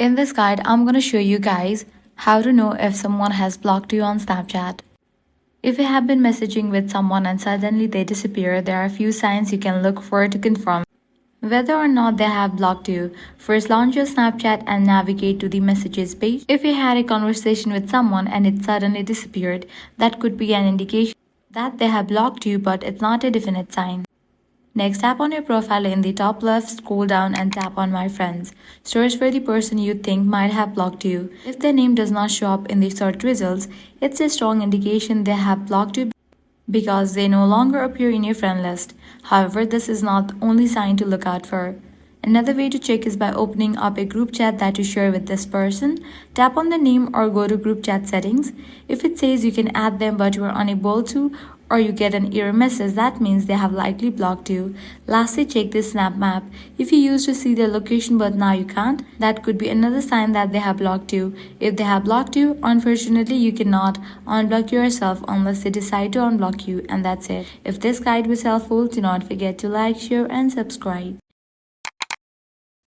In this guide, I'm going to show you guys how to know if someone has blocked you on Snapchat. If you have been messaging with someone and suddenly they disappear, there are a few signs you can look for to confirm whether or not they have blocked you. First, launch your Snapchat and navigate to the messages page. If you had a conversation with someone and it suddenly disappeared, that could be an indication that they have blocked you, but it's not a definite sign. Next, tap on your profile in the top left, scroll down and tap on My Friends. Search for the person you think might have blocked you. If their name does not show up in the search results, it's a strong indication they have blocked you because they no longer appear in your friend list. However, this is not the only sign to look out for. Another way to check is by opening up a group chat that you share with this person. Tap on the name or go to group chat settings. If it says you can add them but you are unable to, or you get an error message, that means they have likely blocked you. Lastly, check the snap map. If you used to see their location but now you can't, that could be another sign that they have blocked you. If they have blocked you, unfortunately you cannot unblock yourself unless they decide to unblock you, and that's it. If this guide was helpful, do not forget to like, share and subscribe.